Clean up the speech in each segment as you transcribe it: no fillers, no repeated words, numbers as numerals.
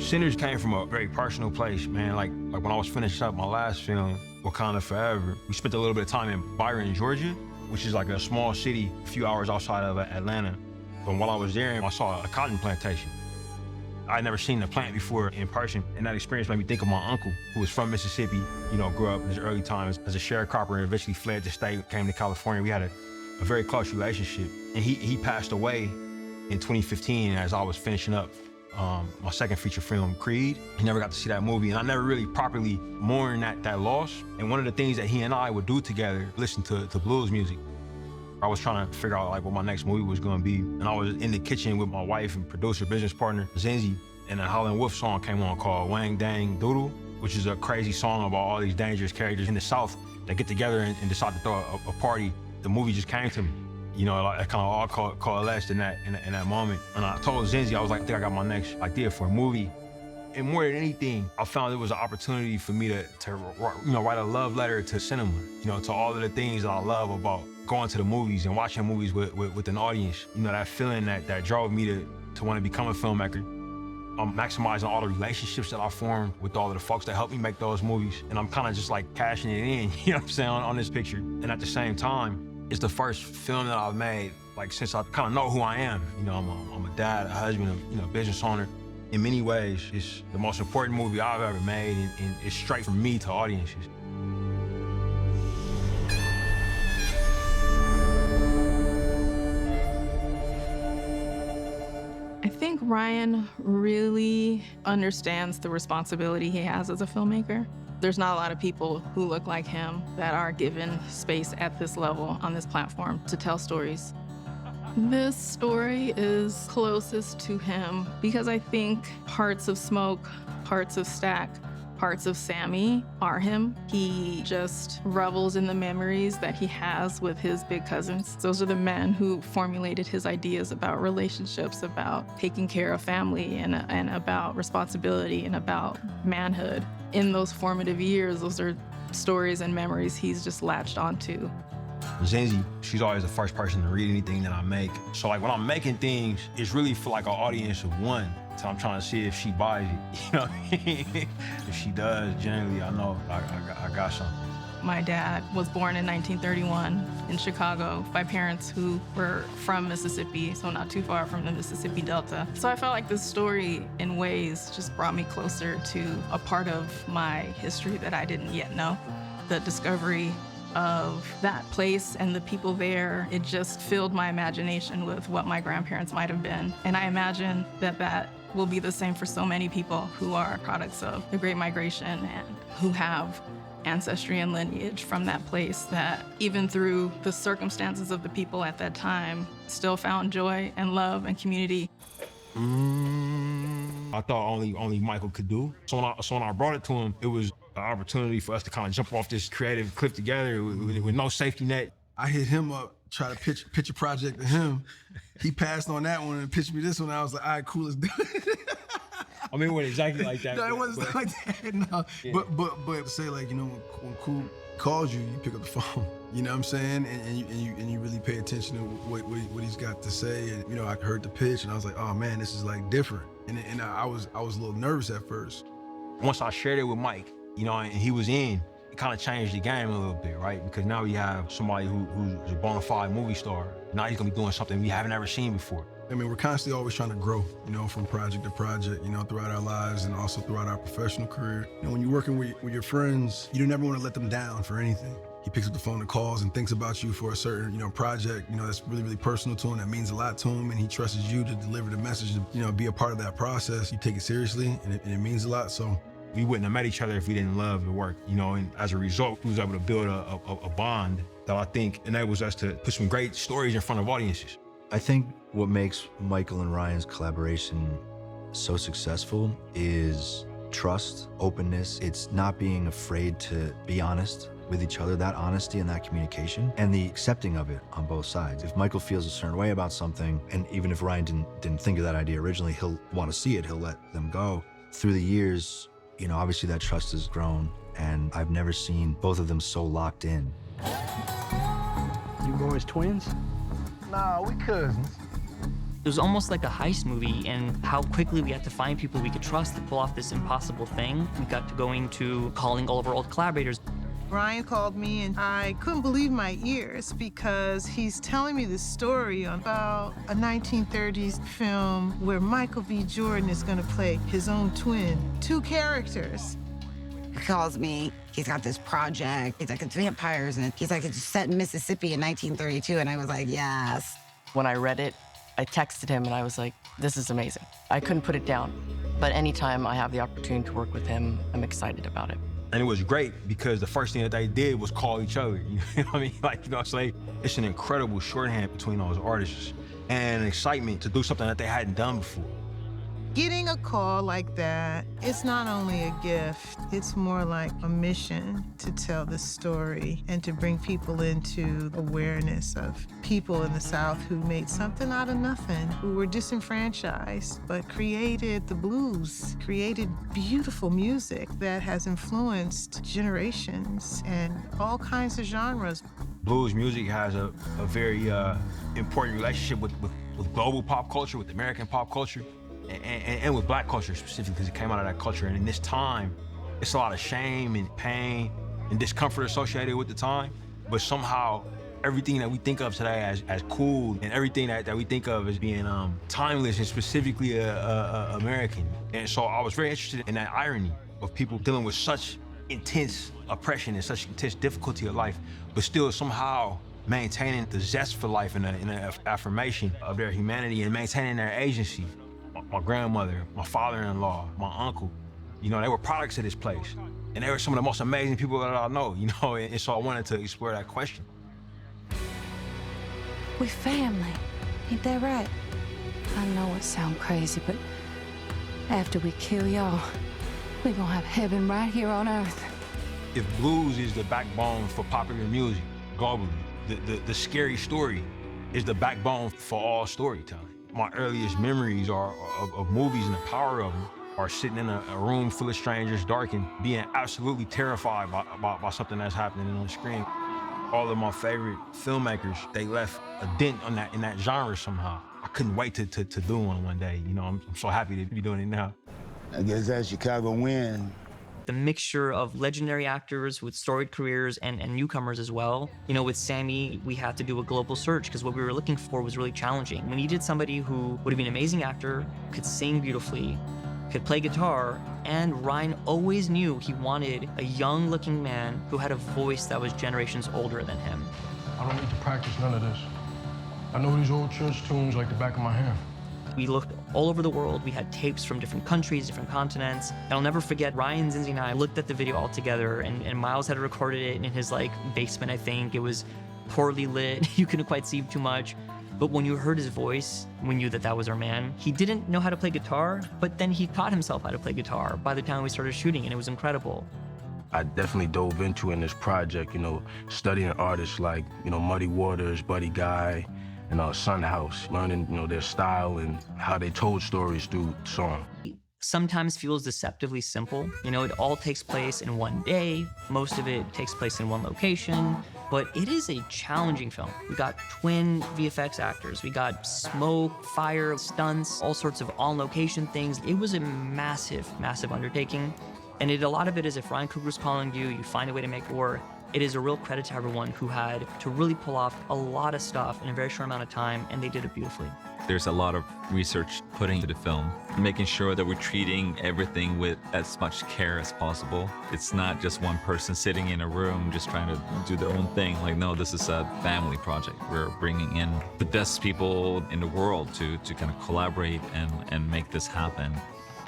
Sinners came from a very personal place, man. Like when I was finishing up my last film, Wakanda Forever, we spent a little bit of time in Byron, Georgia, which is like a small city a few hours outside of Atlanta. But while I was there, I saw a cotton plantation. I'd never seen the plant before in person, and that experience made me think of my uncle, who was from Mississippi, grew up in his early times as a sharecropper and eventually fled the state, came to California. We had a very close relationship. And he passed away in 2015 as I was finishing up my second feature film, Creed. I never got to see that movie, and I never really properly mourned that loss. And one of the things that he and I would do together, listen to blues music. I was trying to figure out what my next movie was gonna be. And I was in the kitchen with my wife and producer, business partner, Zenzi, and a Howlin' Wolf song came on called Wang Dang Doodle, which is a crazy song about all these dangerous characters in the South that get together and decide to throw a party. The movie just came to me. It kind of all coalesced in that moment. And I told Zenzi, I was like, I think I got my next idea for a movie. And more than anything, I found it was an opportunity for me to write a love letter to cinema, to all of the things that I love about going to the movies and watching movies with an audience. That feeling that drove me to want to become a filmmaker. I'm maximizing all the relationships that I formed with all of the folks that helped me make those movies. And I'm kind of just like cashing it in, on this picture. And at the same time, it's the first film that I've made, since I kind of know who I am. I'm a dad, a husband, a business owner. In many ways, it's the most important movie I've ever made, and it's straight from me to audiences. I think Ryan really understands the responsibility he has as a filmmaker. There's not a lot of people who look like him that are given space at this level on this platform to tell stories. This story is closest to him because I think parts of Smoke, parts of Stack, parts of Sammy are him. He just revels in the memories that he has with his big cousins. Those are the men who formulated his ideas about relationships, about taking care of family, and about responsibility and about manhood. In those formative years, those are stories and memories he's just latched onto. Zenzi, she's always the first person to read anything that I make. So when I'm making things, it's really for an audience of one. So I'm trying to see if she buys it, If she does, generally I know I got something. My dad was born in 1931 in Chicago by parents who were from Mississippi, so not too far from the Mississippi Delta. So I felt like this story, in ways, just brought me closer to a part of my history that I didn't yet know. The discovery of that place and the people there, it just filled my imagination with what my grandparents might have been. And I imagine that will be the same for so many people who are products of the Great Migration and who have ancestry and lineage from that place that, even through the circumstances of the people at that time, still found joy and love and community. I thought only Michael could do. So when I brought it to him, it was an opportunity for us to kind of jump off this creative cliff together with no safety net. I hit him up, try to pitch a project to him. He passed on that one and pitched me this one. I was like, all right, cool, let's do it. I mean, it wasn't exactly like that. No, it wasn't like that, no. Yeah. But say when Cool calls you, you pick up the phone. You know what I'm saying? And you really pay attention to what he's got to say. And I heard the pitch and I was like, oh man, this is different. And I was a little nervous at first. Once I shared it with Mike, and he was in, it kind of changed the game a little bit, right? Because now we have somebody who's a bona fide movie star. Now he's gonna be doing something we haven't ever seen before. I mean, we're constantly always trying to grow, from project to project, throughout our lives and also throughout our professional career. When you're working with your friends, you never want to let them down for anything. He picks up the phone and calls and thinks about you for a certain, project, that's really, really personal to him, that means a lot to him, and he trusts you to deliver the message, be a part of that process. You take it seriously, and it means a lot, so. We wouldn't have met each other if we didn't love the work, and as a result, we was able to build a bond that I think enables us to put some great stories in front of audiences. I think what makes Michael and Ryan's collaboration so successful is trust, openness. It's not being afraid to be honest with each other, that honesty and that communication, and the accepting of it on both sides. If Michael feels a certain way about something, and even if Ryan didn't think of that idea originally, he'll want to see it, he'll let them go. Through the years, obviously that trust has grown, and I've never seen both of them so locked in. You boys twins? Nah, we cousins. It was almost like a heist movie, and how quickly we had to find people we could trust to pull off this impossible thing. We got to going to calling all of our old collaborators. Ryan called me and I couldn't believe my ears because he's telling me this story about a 1930s film where Michael B. Jordan is gonna play his own twin, two characters. He calls me, he's got this project, he's like, it's vampires, and he's like, it's set in Mississippi in 1932, and I was like, yes. When I read it, I texted him and I was like, this is amazing. I couldn't put it down, but anytime I have the opportunity to work with him, I'm excited about it. And it was great because the first thing that they did was call each other. You know what I mean? Like, you know, so it's an incredible shorthand between those artists and an excitement to do something that they hadn't done before. Getting a call like that, it's not only a gift, it's more like a mission to tell the story and to bring people into awareness of people in the South who made something out of nothing, who were disenfranchised, but created the blues, created beautiful music that has influenced generations and all kinds of genres. Blues music has a very important relationship with global pop culture, with American pop culture. And with Black culture specifically, because it came out of that culture. And in this time, it's a lot of shame and pain and discomfort associated with the time. But somehow, everything that we think of today as cool and everything that we think of as being timeless and specifically American. And so I was very interested in that irony of people dealing with such intense oppression and such intense difficulty of life, but still somehow maintaining the zest for life and the affirmation of their humanity and maintaining their agency. My grandmother, my father-in-law, my uncle, you know, they were products of this place. And they were some of the most amazing people that I know, you know, and so I wanted to explore that question. We family, ain't that right? I know it sounds crazy, but after we kill y'all, we gonna have heaven right here on earth. If blues is the backbone for popular music globally, the scary story is the backbone for all storytelling. My earliest memories are of movies and the power of them are sitting in a room full of strangers, dark, and being absolutely terrified by something that's happening on the screen. All of my favorite filmmakers, they left a dent on in that genre somehow. I couldn't wait to do one day. You know, I'm so happy to be doing it now. I guess that Chicago win. The mixture of legendary actors with storied careers and newcomers as well. You know, with Sammy, we had to do a global search because what we were looking for was really challenging. We needed somebody who would have been an amazing actor, could sing beautifully, could play guitar, and Ryan always knew he wanted a young-looking man who had a voice that was generations older than him. I don't need to practice none of this. I know these old church tunes like the back of my hand. We looked all over the world. We had tapes from different countries, different continents. And I'll never forget, Ryan, Zinzi, and I looked at the video all together, and Miles had recorded it in his basement, I think. It was poorly lit. You couldn't quite see too much. But when you heard his voice, we knew that was our man. He didn't know how to play guitar, but then he taught himself how to play guitar by the time we started shooting, and it was incredible. I definitely dove into in this project, you know, studying artists like, you know, Muddy Waters, Buddy Guy, and Sun House, learning, you know, their style and how they told stories through song. Sometimes feels deceptively simple. You know, it all takes place in one day. Most of it takes place in one location, but it is a challenging film. We got twin VFX actors. We got smoke, fire, stunts, all sorts of on-location things. It was a massive, massive undertaking. And a lot of it is if Ryan Coogler's calling you, you find a way to make it work. It is a real credit to everyone who had to really pull off a lot of stuff in a very short amount of time, and they did it beautifully. There's a lot of research put into the film, making sure that we're treating everything with as much care as possible. It's not just one person sitting in a room just trying to do their own thing. Like, no, this is a family project. We're bringing in the best people in the world to kind of collaborate and make this happen.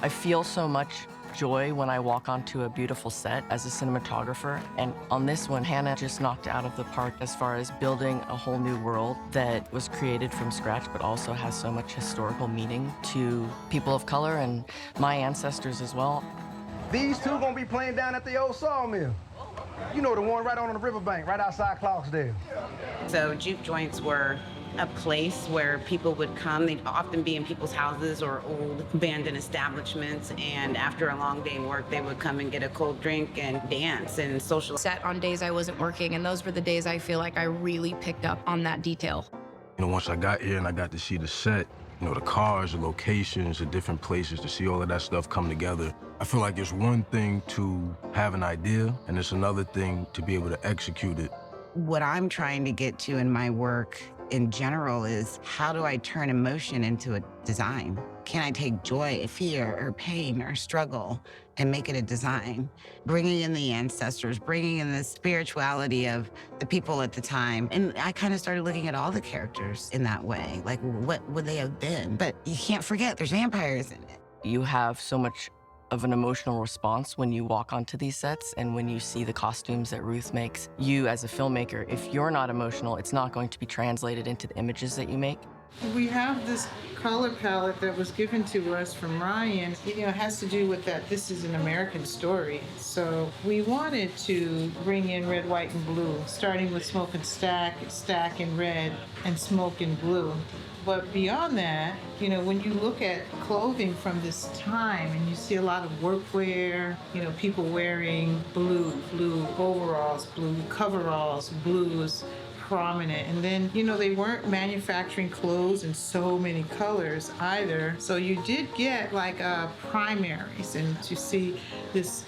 I feel so much joy when I walk onto a beautiful set as a cinematographer. And on this one, Hannah just knocked it out of the park as far as building a whole new world that was created from scratch, but also has so much historical meaning to people of color and my ancestors as well. These two gonna be playing down at the old sawmill. You know, the one right on the riverbank, right outside Clarksdale. So juke joints were a place where people would come. They'd often be in people's houses or old abandoned establishments, and after a long day of work, they would come and get a cold drink and dance and social. Set on days I wasn't working, and those were the days I feel like I really picked up on that detail. You know, once I got here and I got to see the set, You know, the cars, the locations, the different places, to see all of that stuff come together. I feel like it's one thing to have an idea, and it's another thing to be able to execute it. What I'm trying to get to in my work in general is, how do I turn emotion into a design? Can I take joy, fear, or pain, or struggle and make it a design? Bringing in the ancestors, bringing in the spirituality of the people at the time. And I kind of started looking at all the characters in that way. Like, what would they have been? But you can't forget, there's vampires in it. You have so much of an emotional response when you walk onto these sets and when you see the costumes that Ruth makes. You, as a filmmaker, if you're not emotional, it's not going to be translated into the images that you make. We have this color palette that was given to us from Ryan. You know, it has to do with that this is an American story. So we wanted to bring in red, white, and blue, starting with smoke and stack in red, and smoke in blue. But beyond that, you know, when you look at clothing from this time and you see a lot of workwear, you know, people wearing blue overalls, blue coveralls, blues, prominent. And then, you know, they weren't manufacturing clothes in so many colors either. So you did get like primaries, and to see this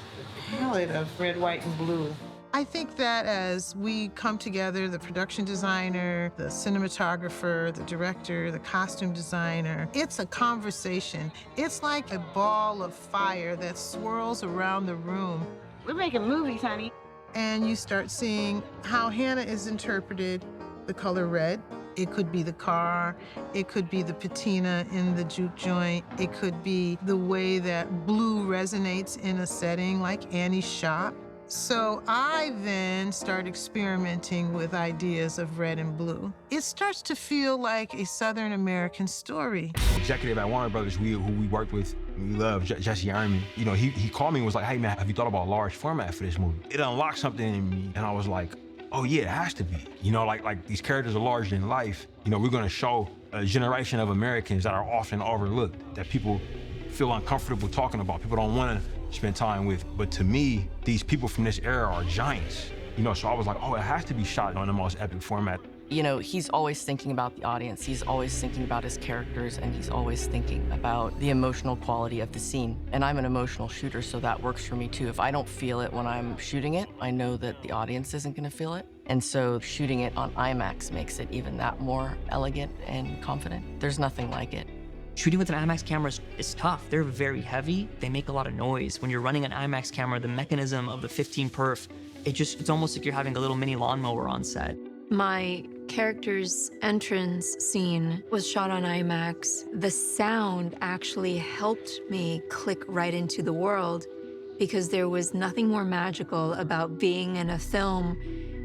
palette of red, white, and blue. I think that as we come together, the production designer, the cinematographer, the director, the costume designer, it's a conversation. It's like a ball of fire that swirls around the room. We're making movies, honey. And you start seeing how Hannah is interpreted, the color red. It could be the car, it could be the patina in the juke joint, it could be the way that blue resonates in a setting like Annie's shop. So I then start experimenting with ideas of red and blue. It starts to feel like a Southern American story. Executive at Warner Brothers, who we worked with, we love, Jesse Ironman. You know, he called me and was like, hey man, have you thought about a large format for this movie? It unlocked something in me, and I was like, oh yeah, it has to be. You know, like these characters are larger than life. You know, we're gonna show a generation of Americans that are often overlooked, that people feel uncomfortable talking about, people don't wanna spend time with. But to me, these people from this era are giants. You know, so I was like, oh, it has to be shot on the most epic format. You know, he's always thinking about the audience, he's always thinking about his characters, and he's always thinking about the emotional quality of the scene. And I'm an emotional shooter, so that works for me too. If I don't feel it when I'm shooting it, I know that the audience isn't gonna feel it. And so shooting it on IMAX makes it even that more elegant and confident. There's nothing like it. Shooting with an IMAX camera is tough. They're very heavy. They make a lot of noise. When you're running an IMAX camera, the mechanism of the 15 perf, it's almost like you're having a little mini lawnmower on set. My character's entrance scene was shot on IMAX. The sound actually helped me click right into the world, because there was nothing more magical about being in a film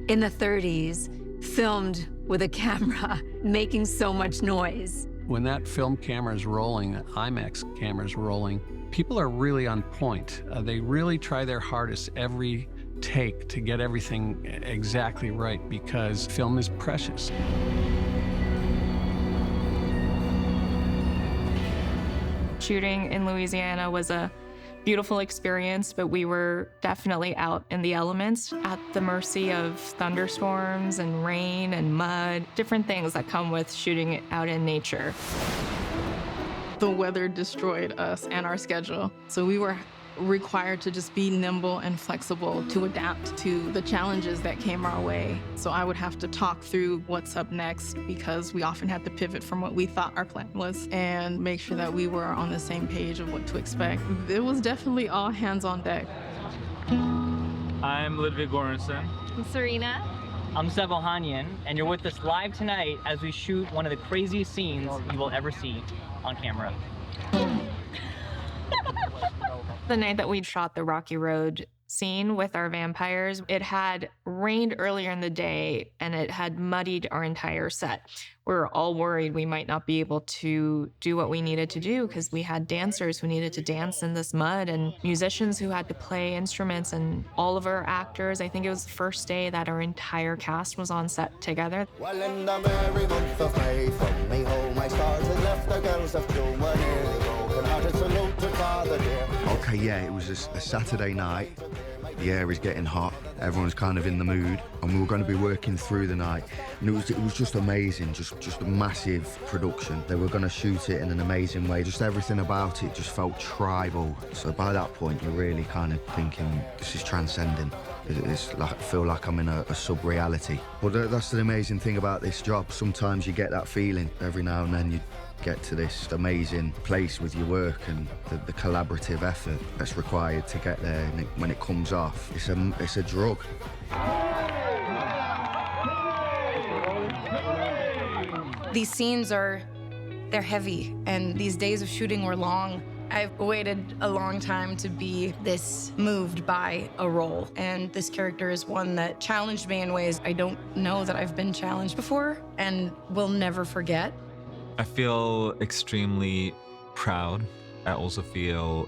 in the 30s, filmed with a camera, making so much noise. When that film camera is rolling, that IMAX camera is rolling, people are really on point. They really try their hardest every take to get everything exactly right, because film is precious. Shooting in Louisiana was a beautiful experience, but we were definitely out in the elements, at the mercy of thunderstorms and rain and mud, different things that come with shooting out in nature. The weather destroyed us and our schedule, so we were required to just be nimble and flexible to adapt to the challenges that came our way. So I would have to talk through what's up next, because we often had to pivot from what we thought our plan was and make sure that we were on the same page of what to expect. It was definitely all hands on deck. I'm Ludwig Goranson. I'm Serena. I'm Sevel Hanyan, and you're with us live tonight as we shoot one of the craziest scenes you will ever see on camera. The night that we shot the Rocky Road scene with our vampires, it had rained earlier in the day and it had muddied our entire set. We were all worried we might not be able to do what we needed to do, because we had dancers who needed to dance in this mud and musicians who had to play instruments, and all of our actors. I think it was the first day that our entire cast was on set together. Well, in the merry month of May, from me home I started, left the girls of Doom were nearly broken hearted, salute to Father dear. Okay, yeah, it was a Saturday night. The air is getting hot, everyone's kind of in the mood, and we were going to be working through the night. And it was just amazing, just a massive production. They were going to shoot it in an amazing way. Just everything about it just felt tribal. So by that point, you're really kind of thinking, this is transcending. It's like, I feel like I'm in a sub-reality. But that's the amazing thing about this job. Sometimes you get that feeling. Every now and then you get to this amazing place with your work, and the collaborative effort that's required to get there. And when it comes off, it's a drug. These scenes they're heavy, and these days of shooting were long. I've waited a long time to be this moved by a role, and this character is one that challenged me in ways I don't know that I've been challenged before and will never forget. I feel extremely proud. I also feel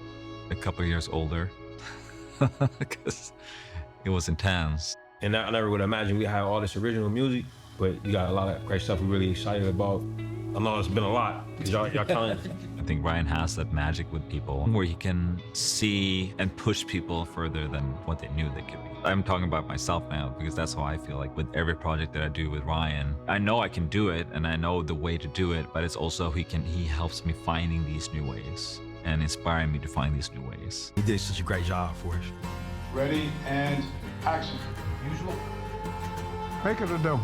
a couple of years older because it was intense. And I never would imagine we had all this original music, but you got a lot of great stuff we're really excited about. I know it's been a lot, because y'all kind of... I think Ryan has that magic with people where he can see and push people further than what they knew they could be. I'm talking about myself now because that's how I feel like with every project that I do with Ryan. I know I can do it and I know the way to do it, but it's also he helps me finding these new ways and inspiring me to find these new ways. He did such a great job for us. Ready and action. Usual. Make it a double.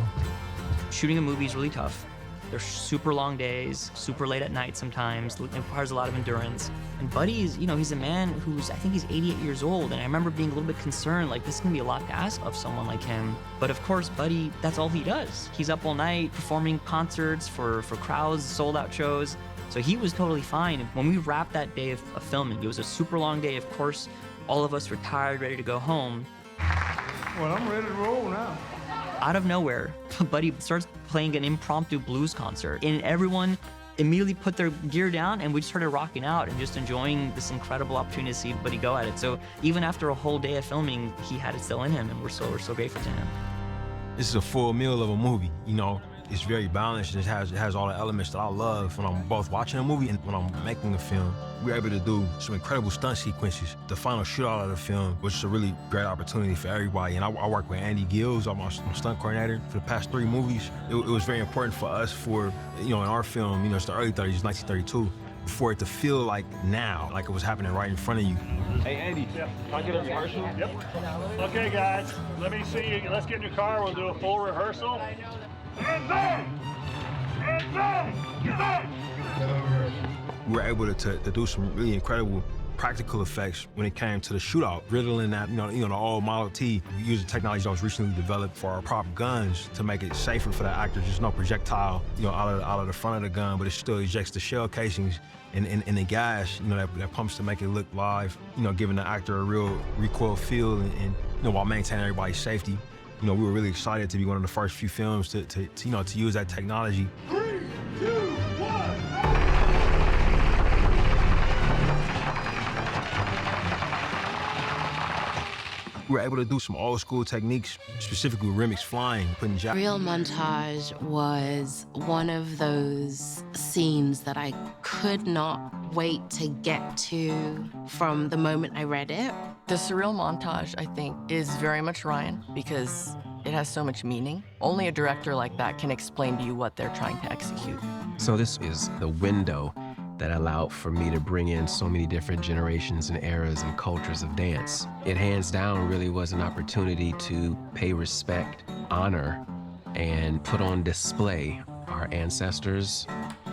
Shooting a movie is really tough. They're super long days, super late at night sometimes. It requires a lot of endurance. And Buddy is, he's a man I think he's 88 years old. And I remember being a little bit concerned, like, this is gonna be a lot to ask of someone like him. But of course, Buddy, that's all he does. He's up all night performing concerts for crowds, sold out shows. So he was totally fine. When we wrapped that day of filming, it was a super long day. Of course, all of us were tired, ready to go home. Well, I'm ready to roll now. Out of nowhere, Buddy starts playing an impromptu blues concert, and everyone immediately put their gear down, and we just started rocking out and just enjoying this incredible opportunity to see Buddy go at it. So even after a whole day of filming, he had it still in him, and we're so grateful to him. This is a full meal of a movie, It's very balanced. It has all the elements that I love when I'm both watching a movie and when I'm making a film. We're able to do some incredible stunt sequences. The final shootout of the film was just a really great opportunity for everybody. And I work with Andy Gills, I'm my stunt coordinator for the past 3 movies. It was very important for us in our film, it's the early 30s, 1932, for it to feel like now, like it was happening right in front of you. Hey, Andy, can I get a rehearsal? Yep. Okay, guys, let me see you. Let's get in your car. We'll do a full rehearsal. We were able to do some really incredible practical effects when it came to the shootout. Riddling that, the old Model T, we used the technology that was recently developed for our prop guns to make it safer for the actors. There's no projectile, out of the front of the gun, but it still ejects the shell casings and the gas, that pumps to make it look live, giving the actor a real recoil feel and while maintaining everybody's safety. We were really excited to be one of the first few films to use that technology. 3, 2, 1. We were able to do some old school techniques, specifically remix flying, putting jack. Real Montage was one of those scenes that I could not wait to get to from the moment I read it. The surreal montage, I think, is very much Ryan because it has so much meaning. Only a director like that can explain to you what they're trying to execute. So this is the window that allowed for me to bring in so many different generations and eras and cultures of dance. It hands down really was an opportunity to pay respect, honor, and put on display our ancestors,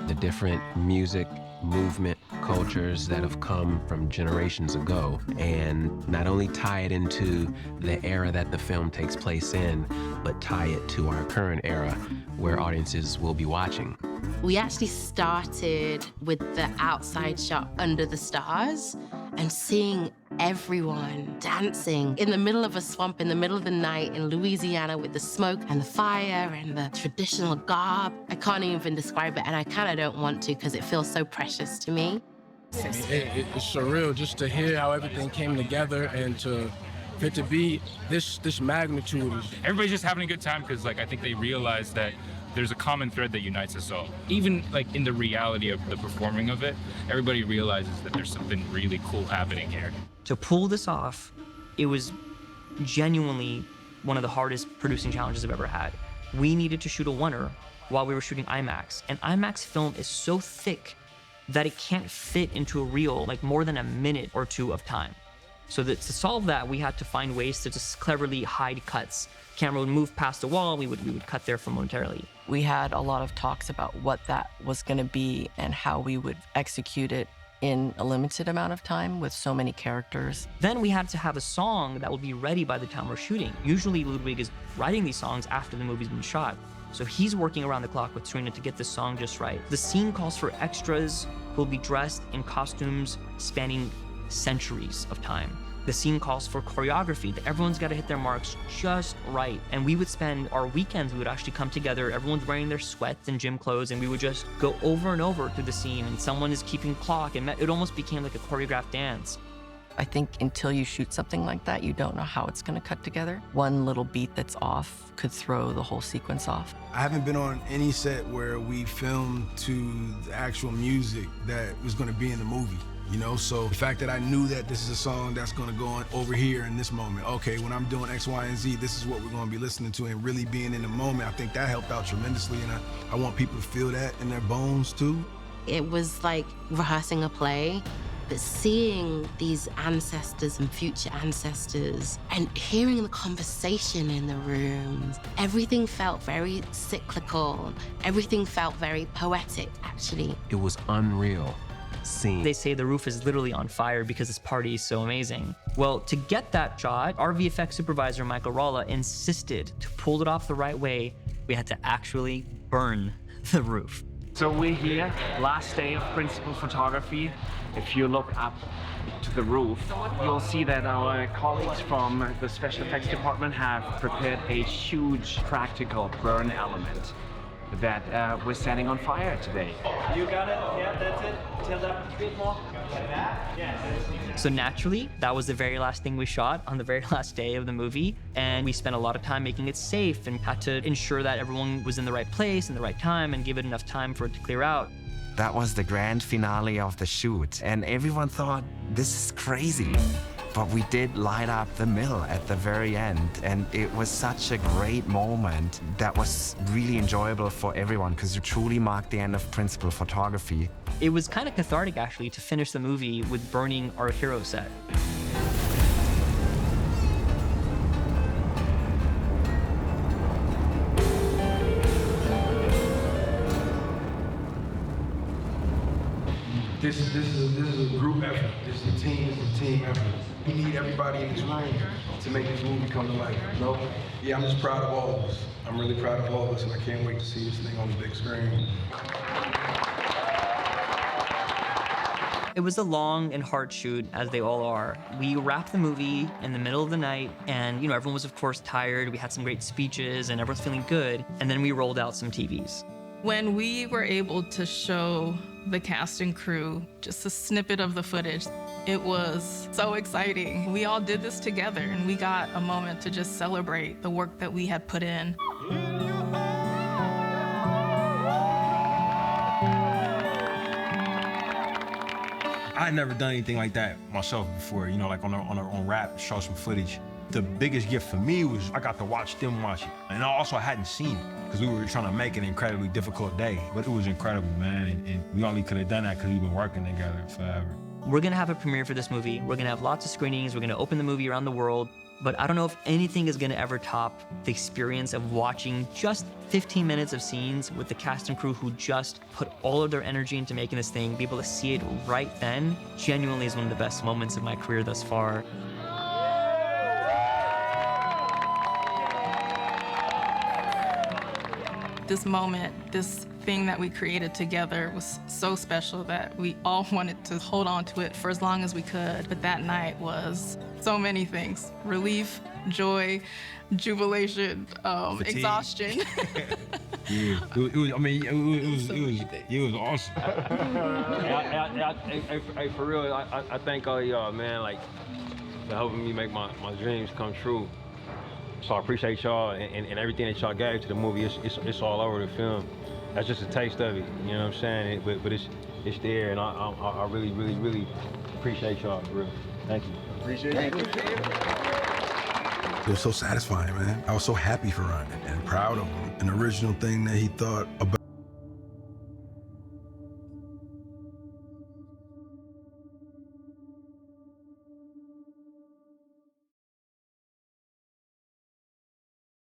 the different music, movement, cultures that have come from generations ago, and not only tie it into the era that the film takes place in, but tie it to our current era where audiences will be watching. We actually started with the outside shot under the stars and seeing everyone dancing in the middle of a swamp in the middle of the night in Louisiana with the smoke and the fire and the traditional garb. I can't even describe it, and I kind of don't want to because it feels so precious to me. It's surreal just to hear how everything came together and for it to be this magnitude. Everybody's just having a good time because I think they realize that there's a common thread that unites us all. Even in the reality of the performing of it, everybody realizes that there's something really cool happening here. To pull this off, it was genuinely one of the hardest producing challenges I've ever had. We needed to shoot a oneer while we were shooting IMAX. And IMAX film is so thick that it can't fit into a reel like more than a minute or two of time. So that to solve that, we had to find ways to just cleverly hide cuts. Camera would move past the wall, we would cut there for momentarily. We had a lot of talks about what that was going to be and how we would execute it in a limited amount of time with so many characters. Then we had to have a song that would be ready by the time we're shooting. Usually Ludwig is writing these songs after the movie's been shot. So he's working around the clock with Trina to get this song just right. The scene calls for extras who will be dressed in costumes spanning centuries of time. The scene calls for choreography, that everyone's got to hit their marks just right. And we would spend our weekends, we would actually come together, everyone's wearing their sweats and gym clothes, and we would just go over and over through the scene, and someone is keeping clock, and it almost became like a choreographed dance. I think until you shoot something like that, you don't know how it's going to cut together. One little beat that's off could throw the whole sequence off. I haven't been on any set where we filmed to the actual music that was going to be in the movie. You know, so the fact that I knew that this is a song that's gonna go on over here in this moment. Okay, when I'm doing X, Y, and Z, this is what we're gonna be listening to, and really being in the moment, I think that helped out tremendously, and I want people to feel that in their bones too. It was like rehearsing a play, but seeing these ancestors and future ancestors and hearing the conversation in the rooms, everything felt very cyclical. Everything felt very poetic, actually. It was unreal. They say the roof is literally on fire because this party is so amazing. Well, to get that shot, our VFX supervisor, Michael Ralla, insisted to pull it off the right way, we had to actually burn the roof. So we're here, last day of principal photography. If you look up to the roof, you'll see that our colleagues from the special effects department have prepared a huge practical burn element that we're setting on fire today. You got it? Yeah, that's it. Tilt up a bit more. Like that? Yes. So naturally, that was the very last thing we shot on the very last day of the movie. And we spent a lot of time making it safe and had to ensure that everyone was in the right place in the right time and give it enough time for it to clear out. That was the grand finale of the shoot, and everyone thought, this is crazy. But we did light up the mill at the very end, and it was such a great moment that was really enjoyable for everyone because it truly marked the end of principal photography. It was kind of cathartic, actually, to finish the movie with burning our hero set. This is a group effort. This is a team effort. We need everybody in this room to make this movie come to life, you know? Yeah, I'm just proud of all of us. I'm really proud of all of us, and I can't wait to see this thing on the big screen. It was a long and hard shoot, as they all are. We wrapped the movie in the middle of the night, and everyone was, of course, tired. We had some great speeches, and everyone's feeling good. And then we rolled out some TVs. When we were able to show the cast and crew just a snippet of the footage, it was so exciting. We all did this together, and we got a moment to just celebrate the work that we had put in. I had never done anything like that myself before, like on rap, show some footage. The biggest gift for me was I got to watch them watch it. And also I hadn't seen it because we were trying to make an incredibly difficult day. But it was incredible, man. And we only could have done that because we've been working together forever. We're gonna have a premiere for this movie. We're gonna have lots of screenings. We're gonna open the movie around the world. But I don't know if anything is gonna ever top the experience of watching just 15 minutes of scenes with the cast and crew who just put all of their energy into making this thing. Be able to see it right then genuinely is one of the best moments of my career thus far. This moment, this thing that we created together was so special that we all wanted to hold on to it for as long as we could. But that night was so many things: relief, joy, jubilation, exhaustion. Yeah, it was awesome. Hey, for real, I thank all y'all, man, for helping me make my dreams come true. So I appreciate y'all and everything that y'all gave to the movie. It's all over the film. That's just a taste of it, you know what I'm saying? But it's there, and I really, really, really appreciate y'all, for real. Thank you. Appreciate it. It was so satisfying, man. I was so happy for Ryan and proud of him. An original thing that he thought about.